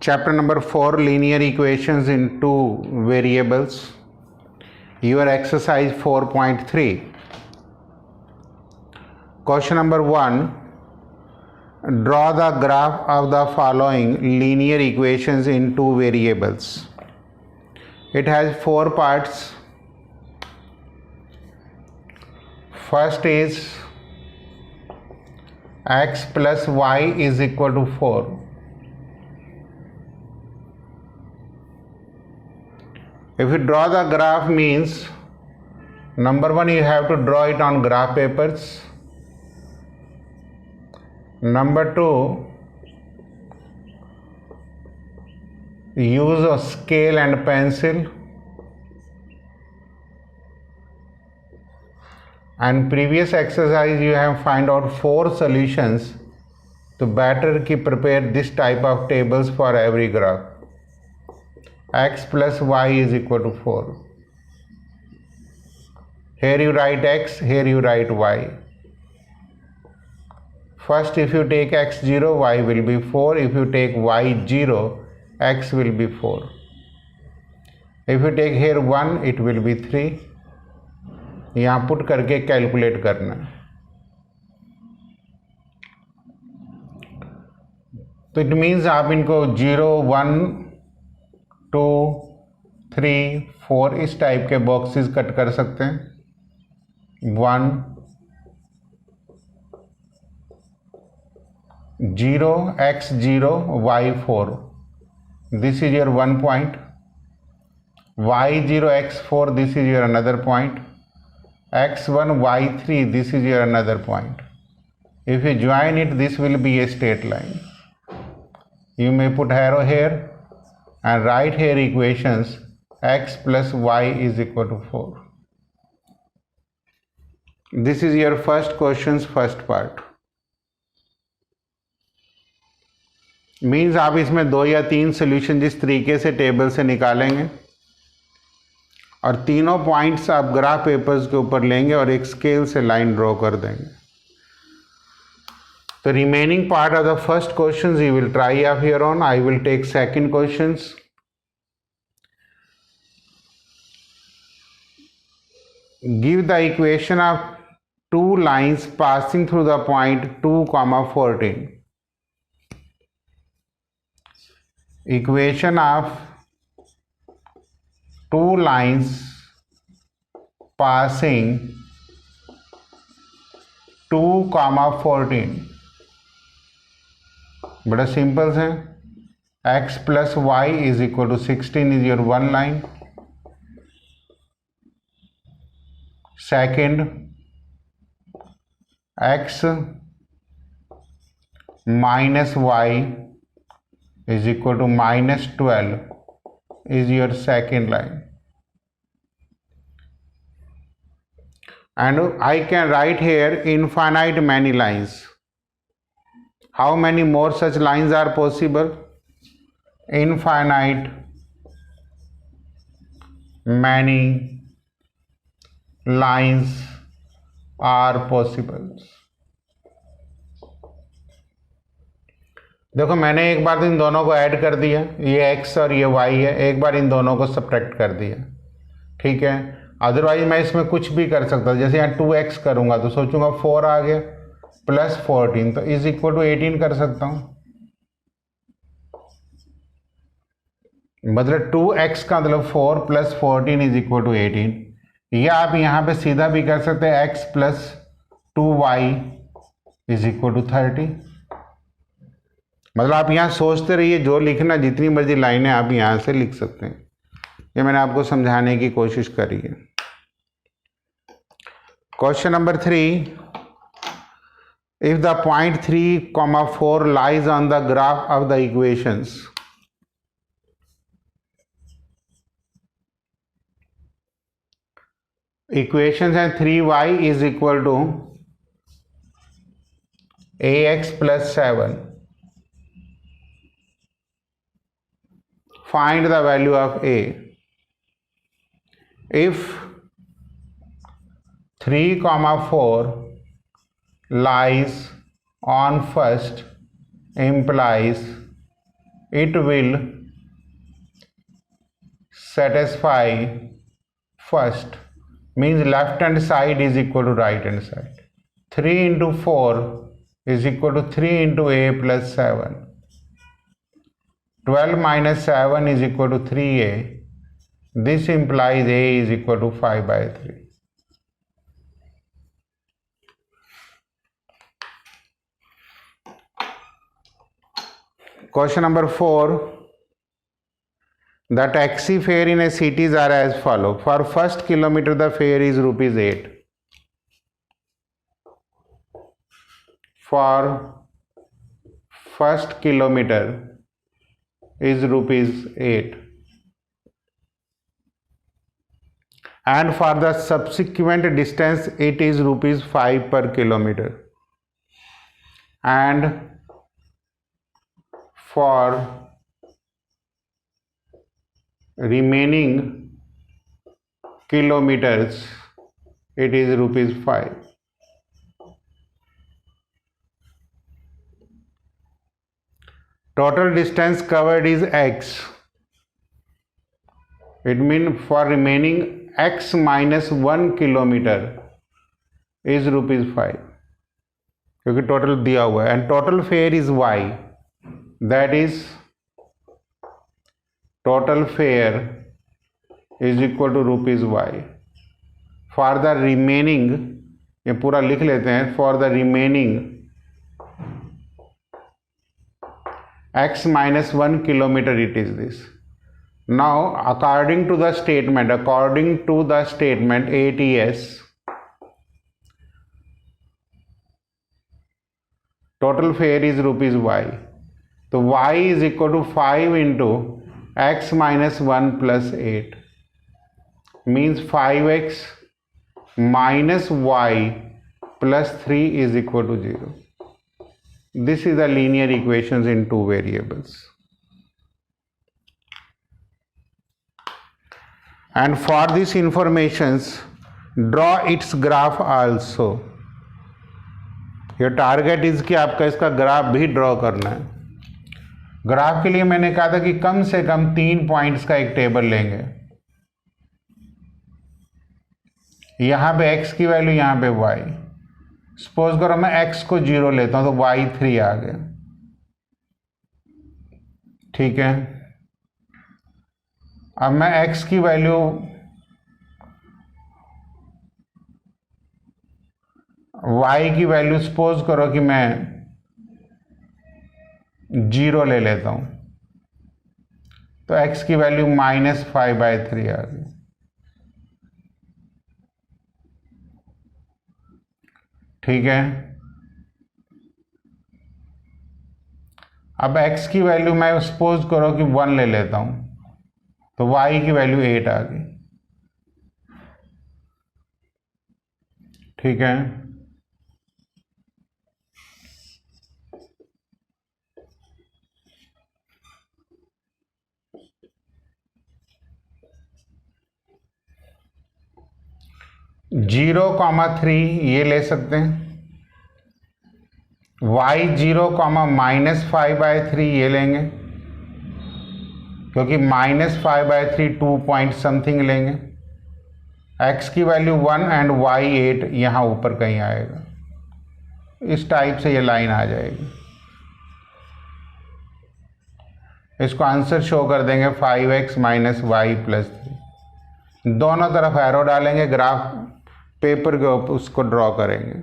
Chapter number 4, linear equations in two variables. Your exercise 4.3. Question number 1. Draw the graph of the following linear equations in two variables. It has four parts. First is x plus y is equal to 4. If you draw the graph means, number one, you have to draw it on graph papers. Number two, use a scale and pencil. And previous exercise you have find out 4 solutions to better prepare this type of tables for every graph. X plus y is equal to 4. Here you write x, here you write y. First, if you take x0, y will be 4. If you take y0, x will be 4. If you take here 1, it will be 3. यहाँ put करके calculate करना. तो it means आप इनको 0, 1, 2, 3, 4 इस type के boxes cut कर सकते हैं. 1, 0, x0, y4. This is your 1 point. y0, x4, this is your another point. x1, y3, this is your another point. If you join it, this will be a straight line. You may put arrow here and write here equations x plus y is equal to 4. This is your first question's first part. Means आप इसमें 2 या 3 solution जिस तरीके से table से निकालेंगे और तीनों पॉइंट्स आप ग्राफ पेपर्स के ऊपर लेंगे और एक स्केल से लाइन ड्रॉ कर देंगे. तो remaining part of the first questions you will try of your own. I will take second questions. Give the equation of 2 lines passing through the point 2,14. Equation of 2 lines passing 2,14. बड़ा simple है. x plus y is equal to 16 is your one line. Second, x minus y is equal to minus 12 is your second line. And I can write here infinite many lines. How many more such lines are possible? Infinite many lines are possible. देखो, मैंने एक बार इन दोनों को add कर दिया, ये x और ये y है. एक बार इन दोनों को सब्ट्रैक्ट कर दिया. ठीक है. अदरवाइज मैं इसमें कुछ भी कर सकता. जैसे यहाँ 2x करूँगा तो सोचूंगा 4 आ गया प्लस 14 तो इज इक्वल टू 18 कर सकता हूँ. मतलब 2x का मतलब 4 प्लस 14 इज इक्वल टू 18. या आप यहाँ पे सीधा भी कर सकते हैं x plus 2y is equal to 30. मतलब आप यहाँ सोचते रहिए, जो लिखना जितनी मर्जी लाइनें आप यहाँ से लिख सकते हैं. ये मैंने आपको समझाने की कोशिश करी है. Question number 3. If the point 3,4 lies on the graph of the equations. Equations हैं 3y is equal to ax plus 7. Find the value of a. If 3,4 lies on first implies it will satisfy first, means left hand side is equal to right hand side. 3 into 4 is equal to 3 into a plus 7. 12 minus 7 is equal to 3a. This implies a is equal to 5 by 3. Question number 4. The taxi fare in a cities are as follow. For first kilometer the fare is rupees 8. For first kilometer is rupees 8. And for the subsequent distance it is rupees 5 per kilometer. And for remaining kilometers it is rupees 5. Total distance covered is x. It means for remaining x minus 1 kilometre is rupees 5, क्योंकि total दिया हुआ है. And total fare is y, that is total fare is equal to rupees y. For the remaining, ये पूरा लिख लेते हैं, for the remaining x minus 1 kilometer it is this. Now according to the statement ATS, total fare is rupees y. So y is equal to 5 into x minus 1 plus 8, means 5x minus y plus 3 is equal to 0. This is the linear equations in two variables. And for this informations, draw its graph also. Your target is कि आपका इसका graph भी draw करना है. Graph के लिए मैंने कहा था कि कम से कम 3 पॉइंट्स का एक टेबल लेंगे. यहां पे x की वैल्यू, यहां पे y. सपोज करो मैं x को 0 लेता हूं तो y 3 आ गया. ठीक है. अब मैं x की वैल्यू y की वैल्यू सपोज करो कि मैं 0 ले लेता हूं तो x की वैल्यू -5/3 आ गई. ठीक है. अब x की वैल्यू मैं सपोज करो कि 1 ले लेता हूं तो y की वैल्यू 8 आ गई. ठीक है. जीरो कॉमा 3 ये ले सकते हैं. y 0 कॉमा -5/3 ये लेंगे, क्योंकि -5/3 2 पॉइंट समथिंग लेंगे. x की वैल्यू 1 एंड y 8 यहाँ ऊपर कहीं आएगा. इस टाइप से ये लाइन आ जाएगी. इसको आंसर शो कर देंगे 5x - y + 3. दोनों तरफ एरो डालेंगे, ग्राफ पेपर के ऊपर उसको ड्रॉ करेंगे.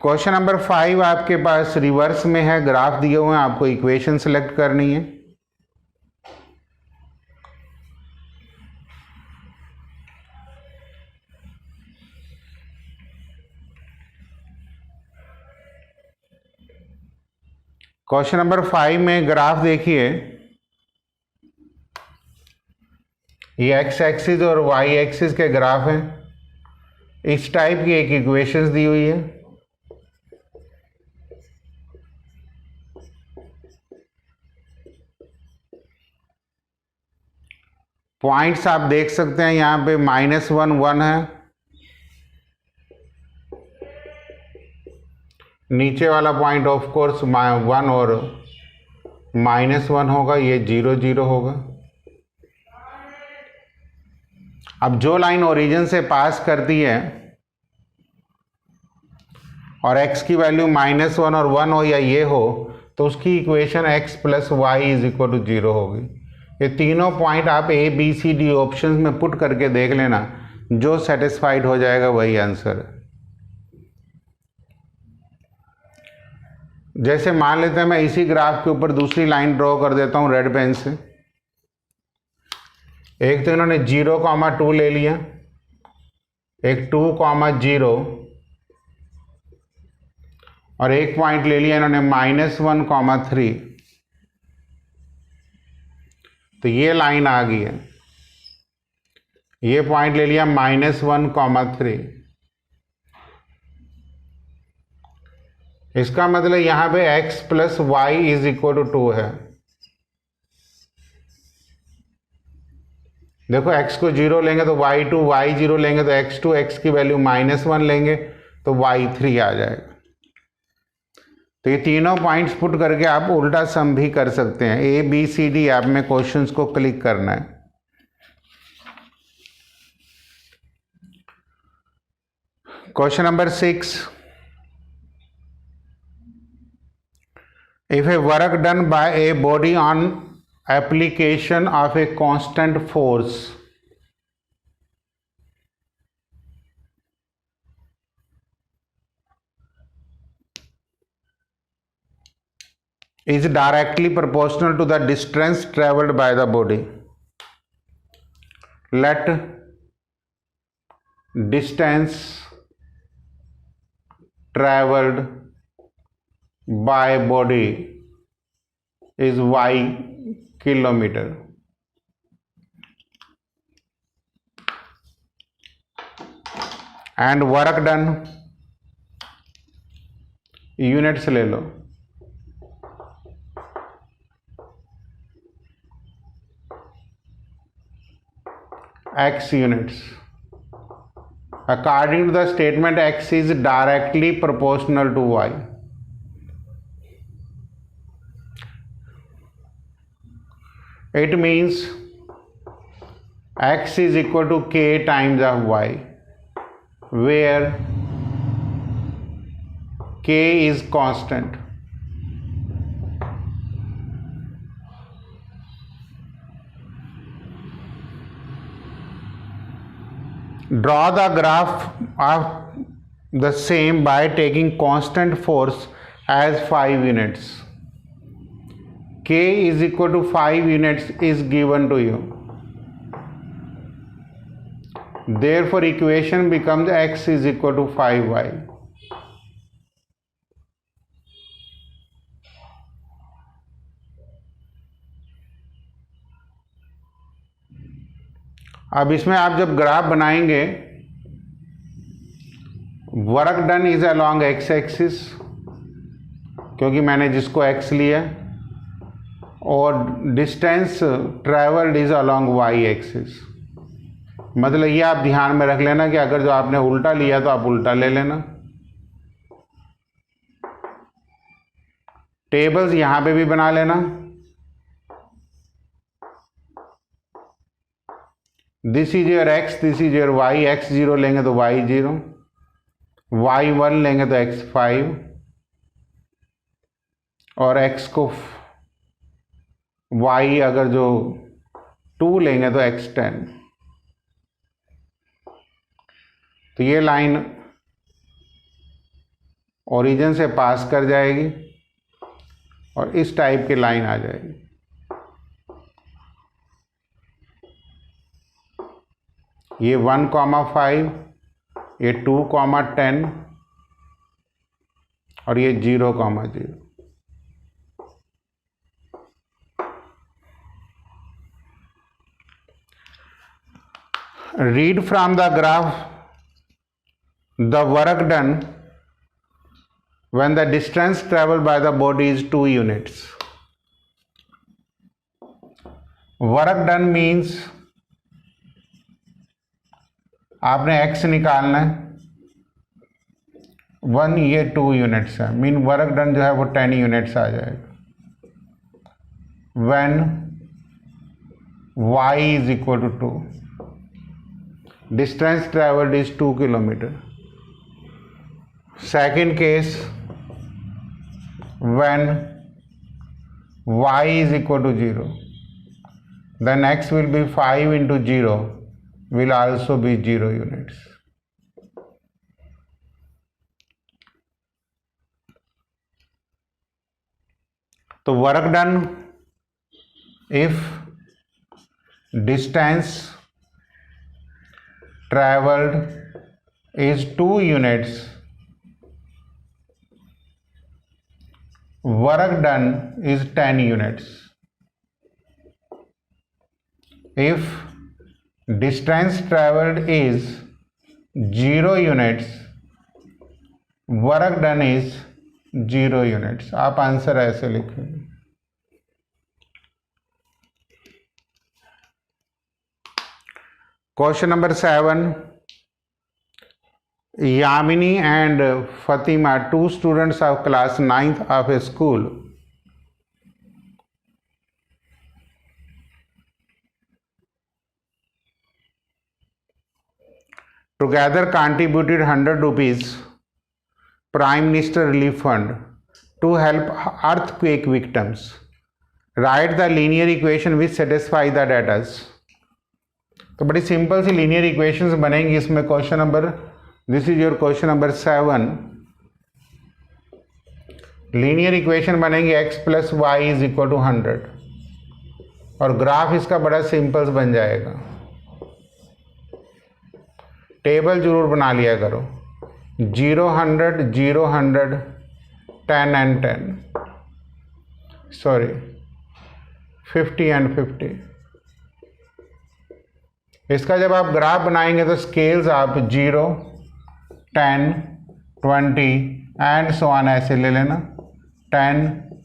क्वेश्चन नंबर 5 आपके पास रिवर्स में है. ग्राफ दिए हुए हैं, आपको इक्वेशन सेलेक्ट करनी है. क्वेश्चन नंबर 5 में ग्राफ देखिए. ये एक्स एक्सिस और वाई एक्सिस के ग्राफ हैं. इस टाइप की एक इक्वेशंस दी हुई है. पॉइंट्स आप देख सकते हैं, यहां पे -1 1 है, नीचे वाला पॉइंट ऑफ कोर्स 1 और -1 होगा, ये 0 0 होगा। अब जो लाइन ओरिजिन से पास करती है और x की वैल्यू -1 और 1 हो या ये हो, तो उसकी इक्वेशन x + y = 0 होगी। ये तीनों पॉइंट आप A B C D options में पुट करके देख लेना, जो सेटिस्फाइड हो जाएगा वही आंसर है। जैसे मान लेते हैं मैं इसी ग्राफ के ऊपर दूसरी लाइन ड्रॉ कर देता हूं रेड पेन से। एक तो इन्होंने 0,2 ले लिया, एक 2,0 और एक पॉइंट ले लिया इन्होंने -1,3। तो ये लाइन आ गई है, ये पॉइंट ले लिया -1,3। इसका मतलब यहां पे x + y = 2 है। देखो x को 0 लेंगे तो y2, y0 लेंगे तो x2, x की वैल्यू -1 लेंगे तो y3 आ जाएगा। तो ये तीनों पॉइंट्स पुट करके आप उल्टा सम भी कर सकते हैं। A B C D app में क्वेश्चंस को क्लिक करना है। Question number 6, if a work done by a body on application of a constant force is directly proportional to the distance traveled by the body, let distance traveled by body is y kilometer and work done, units ले लो, x units. According to the statement, x is directly proportional to y. It means x is equal to k times of y, where k is constant. Draw the graph of the same by taking constant force as 5 units. K is equal to 5 units is given to you. Therefore, equation becomes x is equal to 5y. अब इसमें आप जब graph बनाएंगे, work done is along x axis, क्योंकि मैंने जिसको x लिया, और distance travelled is along y axis. मतलब ये आप ध्यान में रख लेना कि अगर जो आपने उल्टा लिया तो आप उल्टा ले लेना। टेबल्स यहां पे भी बना लेना। This is your x, this is your y। x0 लेंगे तो y0, y1 लेंगे तो x5 और x को y अगर जो 2 लेंगे तो x10। तो ये लाइन ओरिजिन से पास कर जाएगी और इस टाइप की लाइन आ जाएगी। ये 1,5, ये 2,10 और ये 0,0। Read from the graph the work done when the distance traveled by the body is 2 units. Work done means आपने x निकालना है, 1 ये 2 यूनिट्स है, मीन वर्क डन जो है वो 10 यूनिट्स आ जाएगा। When y is equal to 2, distance travelled is 2 kilometre. Second case, when y is equal to 0, then x will be 5 into 0 will also be 0 units. तो work done if distance traveled is 2 units, work done is 10 units. If distance traveled is 0 units, work done is 0 units. आप answer ऐसे लिखेंगे। Question number 7, Yamini and Fatima, 2 students of class 9th of a school, together contributed 100 rupees Prime Minister Relief Fund to help earthquake victims. Write the linear equation which satisfy the data. तो बड़ी simple सी linear equations बनेंगी इसमें। Question number, this is your question number 7। Linear equation बनेंगे x plus y is equal to 100 और graph इसका बड़ा simple बन जाएगा। टेबल जरूर बना लिया करो, 0 100 0 100 10 and 10, सॉरी 50 and 50। इसका जब आप ग्राफ बनाएंगे तो स्केल्स आप 0 10 20 एंड सो ऑन ऐसे ले लेना, 10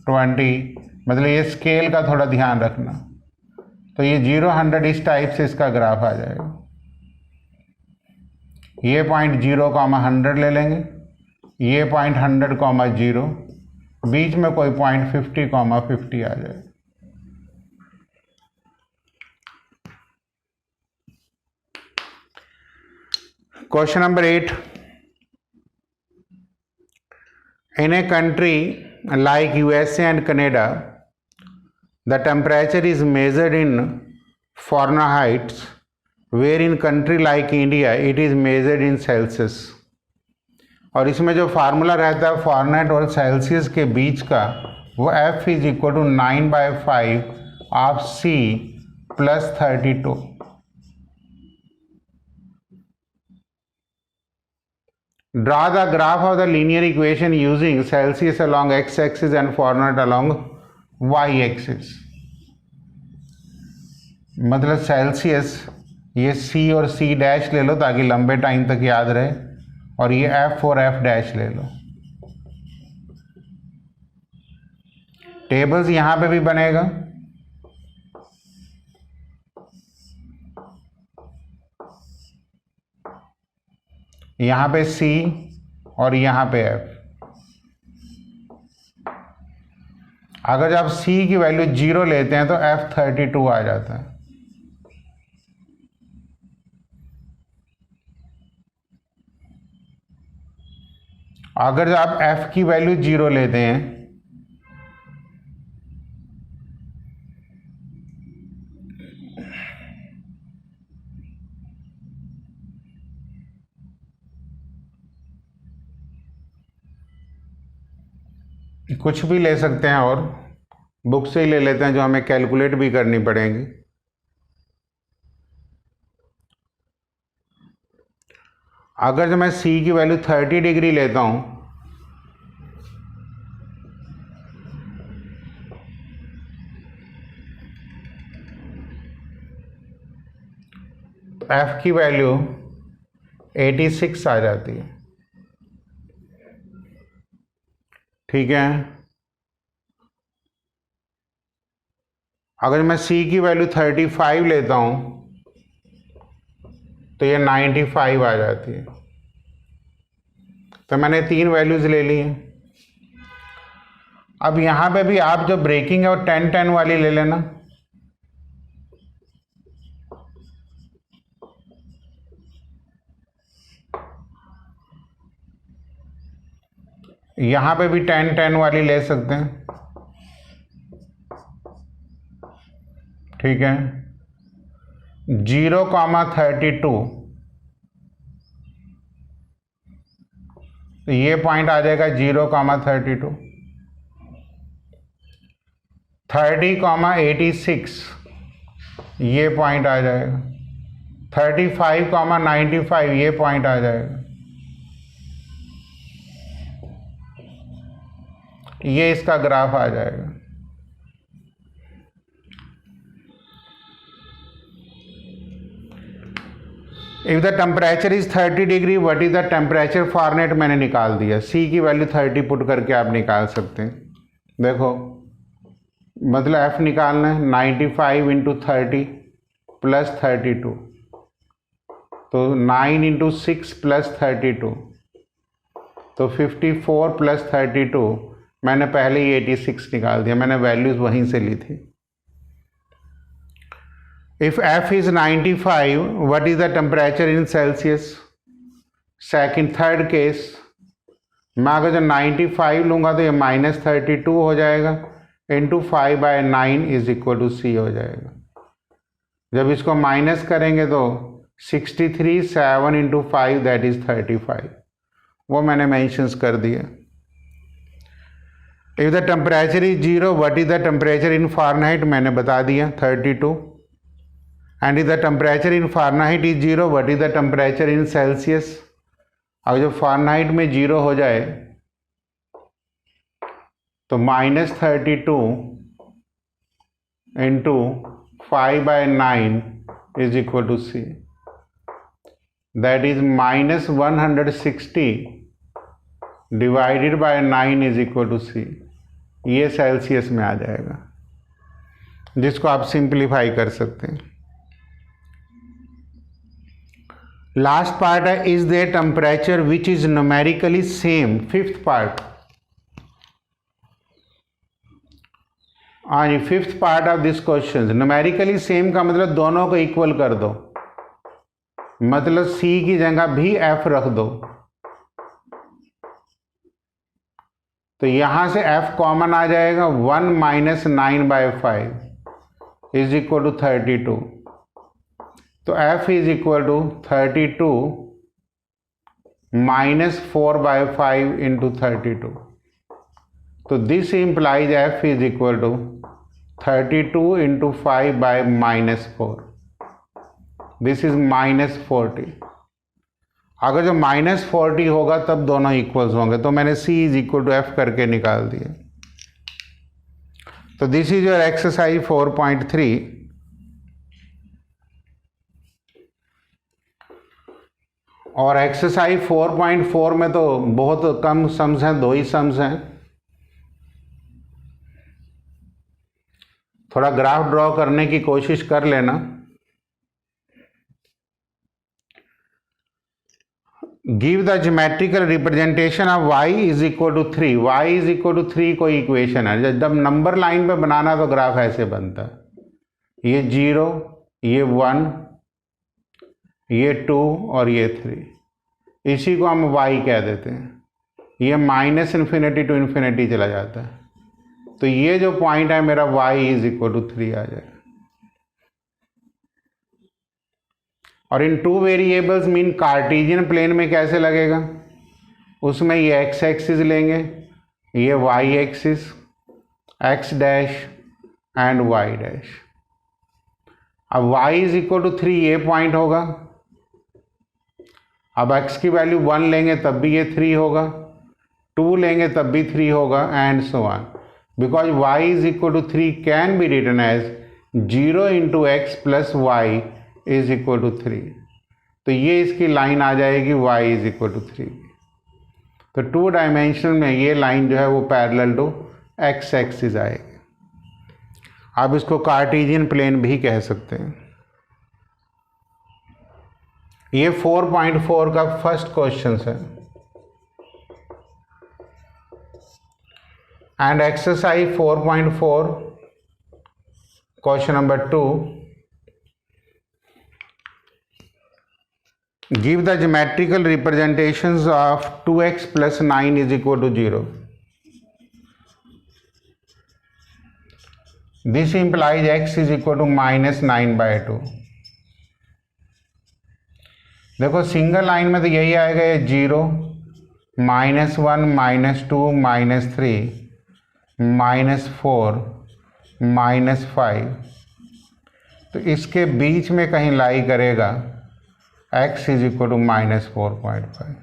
20, मतलब ये स्केल का थोड़ा ध्यान रखना। तो ये 0 100 इस टाइप से इसका ग्राफ आ जाएगा। ये पॉइंट 0 100 ले लेंगे, ये पॉइंट 100 0, बीच में कोई पॉइंट 50 50 आ जाए। Question number 8. In a country like USA and Canada, the temperature is measured in Fahrenheit, where in country like India it is measured in Celsius. और इसमें जो फार्मूला रहता है फॉरेनहाइट और सेल्सियस के बीच का, वो F is equal to 9/5 of C plus 32। Draw the graph of the linear equation using Celsius along x-axis and Fahrenheit along y-axis। मतलब सेल्सियस ये C और C डैश ले लो ताकि लंबे टाइम तक याद रहे, और ये F और F डैश ले लो। टेबल्स यहां पे भी बनेगा, यहां पे C और यहां पे F। अगर जब C की वैल्यू 0 लेते हैं तो F 32 आ जाता है। अगर आप F की वैल्यू 0 लेते हैं कुछ भी ले सकते हैं, और बुक से ही ले लेते हैं जो हमें कैलकुलेट भी करनी पड़ेगी। अगर जो मैं C की वैल्यू 30 डिग्री लेता हूं तो F की वैल्यू 86 आ जाती है। ठीक है, अगर मैं C की वैल्यू 35 लेता हूं तो ये 95 आ जाती है। तो मैंने 3 वैल्यूज़ ले ली हैं। अब यहाँ पे भी आप जो ब्रेकिंग है वो 10-10 वाली ले लेना। यहाँ पे भी 10-10 वाली ले सकते हैं, ठीक है। 0,32 तो ये पॉइंट आ जाएगा 0,32। 30,86 ये पॉइंट आ जाएगा। 35,95 ये पॉइंट आ जाएगा। ये इसका ग्राफ आ जाएगा। If the temperature is 30 degree what is the temperature Fahrenheit मैंने निकाल दिया। सी की वैल्यू 30 पुट करके आप निकाल सकते हैं। देखो मतलब एफ निकालना है 95 इंटू 30 प्लस 32 तो 9 इंटू 6 प्लस 32 तो 54 प्लस 32 मैंने पहले ही 86 निकाल दिया, मैंने वैल्यूज वहीं से ली थी। If F is 95, what is the temperature in Celsius? Third case मैं अगर जो 95 लूँगा तो ये -32 हो जाएगा इंटू 5/9 इज इक्वल टू सी हो जाएगा। जब इसको माइनस करेंगे तो 63 7 इंटू 5 दैट इज 35, वो मैंने मेंशंस कर दिया। If the temperature is 0 what is the temperature in Fahrenheit मैंने बता दिया 32। And if the temperature in Fahrenheit is 0 what is the temperature in Celsius. अगर जब फ़ारेनहाइट में 0 हो जाए तो -32 into 5/9 is equal to C, that is -160 divided by 9 is equal to C. ये सेल्सियस में आ जाएगा, जिसको आप सिंप्लीफाई कर सकते हैं। लास्ट पार्ट है is there temperature which is numerically same. Fifth part, हाँ जी, fifth part of this question. Numerically same का मतलब दोनों को इक्वल कर दो, मतलब सी की जगह भी एफ रख दो। तो यहां से एफ कॉमन आ जाएगा 1 - 9/5 इज इक्वल टू 32। तो f is equal to 32 - 4/5 into 32। तो this implies f is equal to 32 into 5/-4। This is -40। अगर जो -40 होगा तब दोनों इक्वल्स होंगे, तो मैंने c is equal to f करके निकाल दिया। तो दिस इज योर एक्सरसाइज 4.3। और एक्सरसाइज 4.4 में तो बहुत कम सम्स हैं, 2 ही सम्स हैं। थोड़ा ग्राफ ड्रॉ करने की कोशिश कर लेना। Give the geometrical representation of y is equal to 3। y is equal to 3 कोई इक्वेशन है। जब नंबर लाइन पे बनाना तो ग्राफ ऐसे बनता है, ये 0, ये 1, ये 2 और ये 3। इसी को हम y कह देते हैं। ये -∞ टू इन्फिनिटी चला जाता है। तो ये जो पॉइंट है मेरा y इज इक्वल टू 3 आ जाएगा। और इन 2 वेरिएबल्स मीन कार्टेशियन प्लेन में कैसे लगेगा, उसमें ये x एक्सिस लेंगे, ये y axis, x dash and y dash. अब y इज इक्वल टू 3 ये पॉइंट होगा। अब x की वैल्यू 1 लेंगे तब भी ये 3 होगा, 2 लेंगे तब भी 3 होगा and so on, because y is equal to 3 can be written as 0 into x plus y is equal to 3। तो ये इसकी लाइन आ जाएगी y इज इक्वल टू 3। तो 2 डायमेंशनल में ये लाइन जो है वो पैरेलल टू x एक्सिस आएगी। आप इसको कार्टेशियन प्लेन भी कह सकते हैं। ये 4.4 का फर्स्ट क्वेश्चन है। And exercise 4.4, question number 2. Give the geometrical representations of 2x plus 9 is equal to 0. This implies x is equal to minus 9 by 2. देखो सिंगल लाइन में तो यही आएगा, ये 0, -1, -2, -3, -4, -5, तो इसके बीच में कहीं लाई करेगा x इज इक्वल टू -4.5.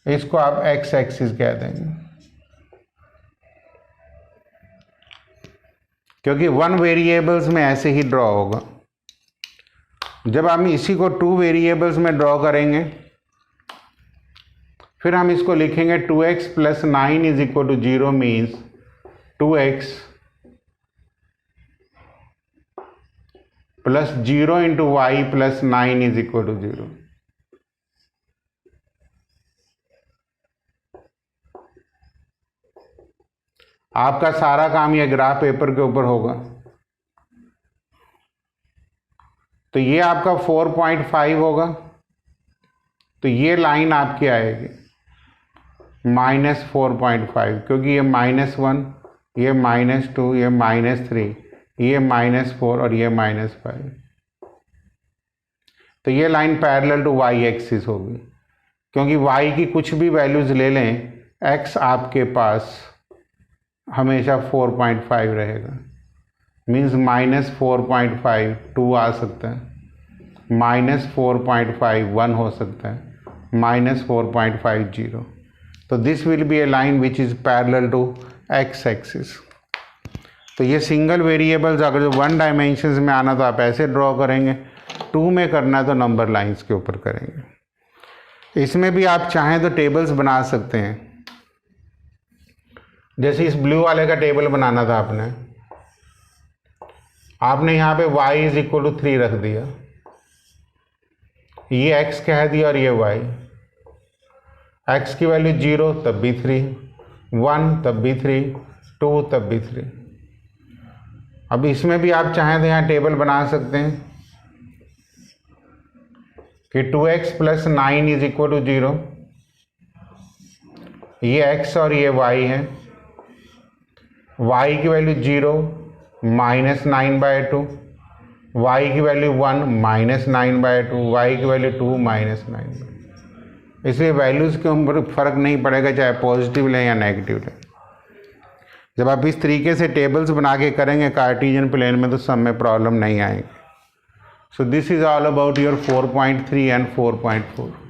इसको आप x एक्सिस कह देंगे, क्योंकि 1 वेरिएबल्स में ऐसे ही ड्रॉ होगा. जब हम इसी को 2 वेरिएबल्स में ड्रॉ करेंगे, फिर हम इसको लिखेंगे 2x plus 9 is equal to 0 means 2x plus 0 into y plus 9 is equal to 0. आपका सारा काम यह ग्राफ पेपर के ऊपर होगा. तो ये आपका 4.5 होगा, तो ये लाइन आपकी आएगी -4.5, क्योंकि ये -1, ये -2, ये -3, ये -4 और ये -5. तो ये line parallel to y axis होगी, क्योंकि y की कुछ भी वैल्यूज ले लें, x आपके पास हमेशा 4.5 रहेगा. मीन्स -4.5 2 आ सकता है, -4.5 1 हो सकता है, -4.5 0. तो this will be a line which is parallel to x axis. तो ये सिंगल वेरिएबल्स अगर जो 1 डायमेंशंस में आना तो आप ऐसे ड्रॉ करेंगे, 2 में करना है तो नंबर लाइंस के ऊपर करेंगे. इसमें भी आप चाहें तो टेबल्स बना सकते हैं. जैसे इस ब्लू वाले का टेबल बनाना था आपने यहाँ पे y इज इक्वल टू 3 रख दिया, ये x कह दिया और ये y. x की वैल्यू 0 तब भी 3, 1 तब भी 3, 2 तब भी 3. अब इसमें भी आप चाहें तो यहाँ टेबल बना सकते हैं कि 2x plus 9 is equal to 0. ये x और ये y है. y की वैल्यू 0, -9 by 2, y की वैल्यू 1, -9 by 2, y की वैल्यू 2, -9. इसलिए वैल्यूज़ के ऊपर फ़र्क नहीं पड़ेगा चाहे पॉजिटिव लें या नेगेटिव लें. जब आप इस तरीके से टेबल्स बना के करेंगे कार्टेशियन प्लेन में तो सब में प्रॉब्लम नहीं आएगी. So this is all about your 4.3 and 4.4.